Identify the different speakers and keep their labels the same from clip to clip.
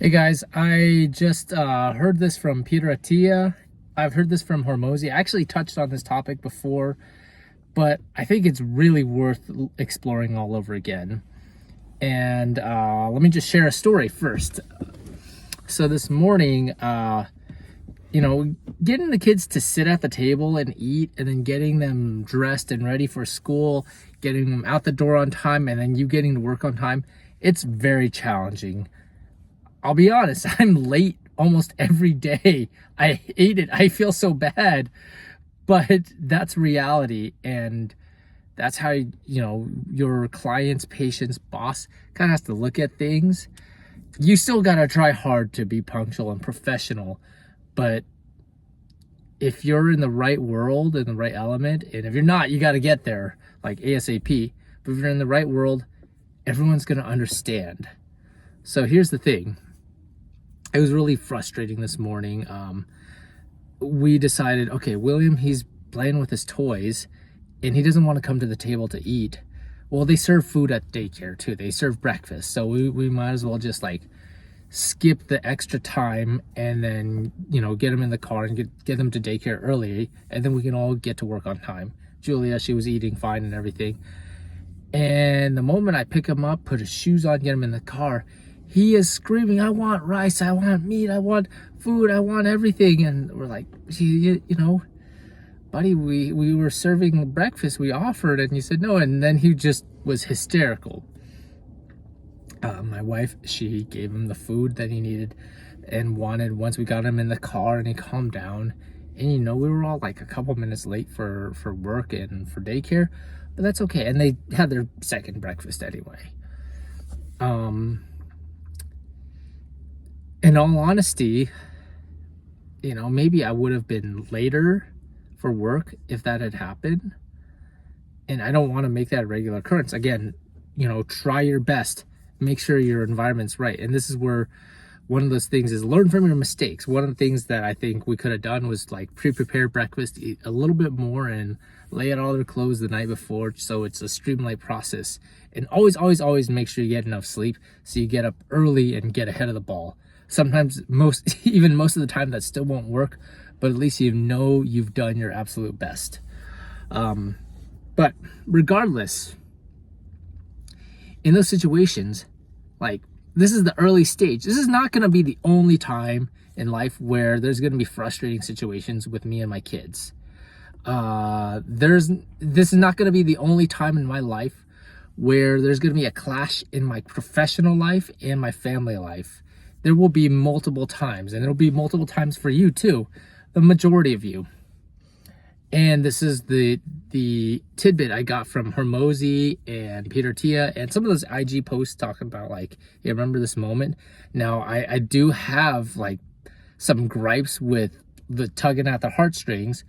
Speaker 1: Hey guys, I just heard this from Peter Attia. I've heard this from Hormozy. I actually touched on this topic before, but I think it's really worth exploring all over again. And let me just share a story first. So this morning, getting the kids to sit at the table and eat, and then getting them dressed and ready for school, getting them out the door on time, and then you getting to work on time, it's very challenging. I'll be honest, I'm late almost every day. I hate it. I feel so bad, but that's reality. And that's how, your client's, patient's boss kind of has to look at things. You still got to try hard to be punctual and professional. But if you're in the right world, in the right element, and if you're not, you got to get there like ASAP. But if you're in the right world, everyone's going to understand. So here's the thing. It was really frustrating this morning. We decided, okay, William, he's playing with his toys and he doesn't want to come to the table to eat. Well, they serve food at daycare too. They serve breakfast. So we might as well just like skip the extra time and then, get him in the car and get them to daycare early. And then we can all get to work on time. Julia, she was eating fine and everything. And the moment I pick him up, put his shoes on, get him in the car, he is screaming, I want rice, I want meat, I want food, I want everything. And we're like, buddy, we were serving breakfast, we offered, and you said no. And then he just was hysterical. My wife, she gave him the food that he needed and wanted once we got him in the car, and he calmed down. And we were all like a couple minutes late for work and for daycare, but that's okay. And they had their second breakfast anyway. In all honesty, maybe I would have been later for work if that had happened. And I don't want to make that a regular occurrence. Again, try your best. Make sure your environment's right. And this is where one of those things is learn from your mistakes. One of the things that I think we could have done was like pre-prepare breakfast, eat a little bit more, and lay out all their clothes the night before, so it's a streamlined process. And always make sure you get enough sleep so you get up early and get ahead of the ball. Sometimes most of the time that still won't work, but at least you've done your absolute best. But regardless, in those situations, like, this is the early stage. This is not going to be the only time in life where there's going to be frustrating situations with me and my kids. This is not going to be the only time in my life where there's going to be a clash in my professional life and my family life. There will be multiple times, and there'll be multiple times for you too, the majority of you. And this is the tidbit I got from Hormozy and Peter Tia and some of those IG posts talking about like, yeah, remember this moment. Now I do have like some gripes with the tugging at the heartstrings,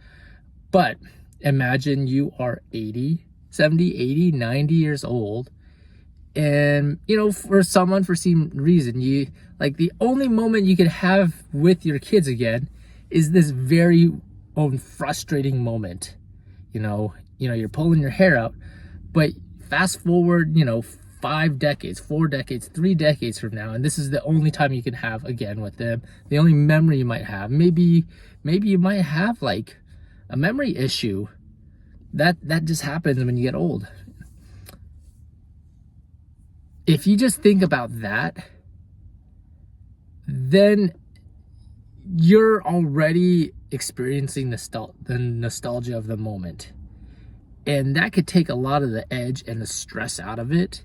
Speaker 1: but imagine you are 80, 70, 80, 90 years old. And, for some unforeseen reason, the only moment you could have with your kids again is this very own frustrating moment. You're pulling your hair out, but fast forward, 5 decades, 4 decades, 3 decades from now, and this is the only time you can have again with them. The only memory you might have. Maybe you might have like a memory issue. That just happens when you get old. If you just think about that, then you're already experiencing the nostalgia of the moment. And that could take a lot of the edge and the stress out of it.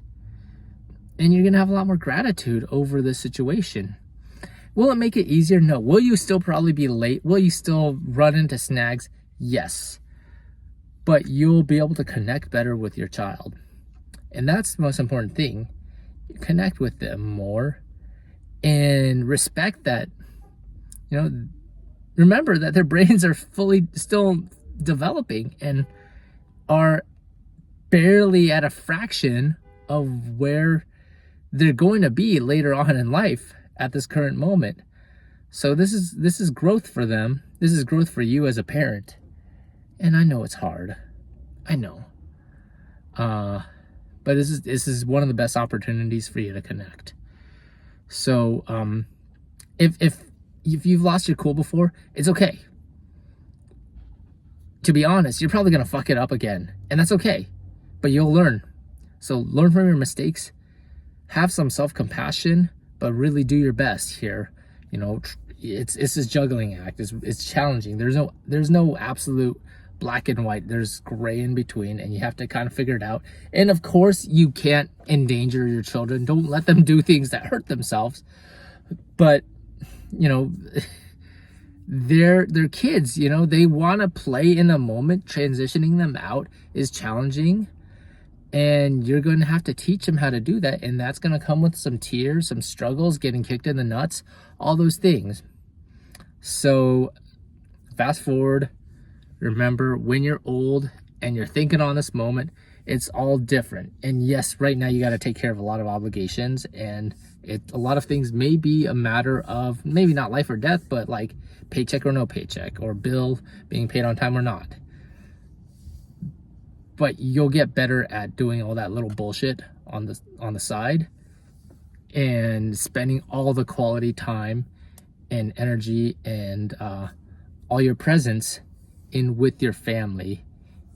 Speaker 1: And you're going to have a lot more gratitude over the situation. Will it make it easier? No. Will you still probably be late? Will you still run into snags? Yes. But you'll be able to connect better with your child. And that's the most important thing. Connect with them more and respect that, remember that their brains are fully still developing and are barely at a fraction of where they're going to be later on in life at this current moment. So this is growth for them. This is growth for you as a parent. And I know it's hard. I know. But this is one of the best opportunities for you to connect. So if you've lost your cool before, it's okay. To be honest, you're probably gonna fuck it up again, and that's okay. But you'll learn. So learn from your mistakes. Have some self-compassion, but really do your best here. You know, it's this juggling act. It's challenging. There's no absolute black and white. There's gray in between, and you have to kind of figure it out. And of course, you can't endanger your children. Don't let them do things that hurt themselves. But you know, they're kids. You know, they want to play in the moment. Transitioning them out is challenging. And you're going to have to teach them how to do that. And that's going to come with some tears, some struggles, getting kicked in the nuts, all those things. So fast forward, remember when you're old and you're thinking on this moment, it's all different. And yes, right now you got to take care of a lot of obligations, and a lot of things may be a matter of maybe not life or death, but like paycheck or no paycheck, or bill being paid on time or not. But you'll get better at doing all that little bullshit on the side, and spending all the quality time and energy and all your presence in with your family.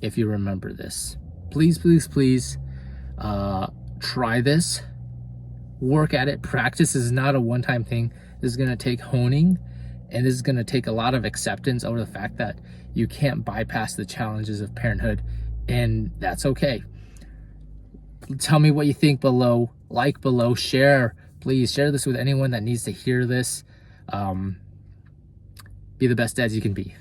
Speaker 1: If you remember this, please try this, work at it. Practice is not a one-time thing. This is going to take honing, and this is going to take a lot of acceptance over the fact that you can't bypass the challenges of parenthood. And that's okay. Tell me what you think below. Like below. Share. Please share this with anyone that needs to hear this. Be the best dads you can be.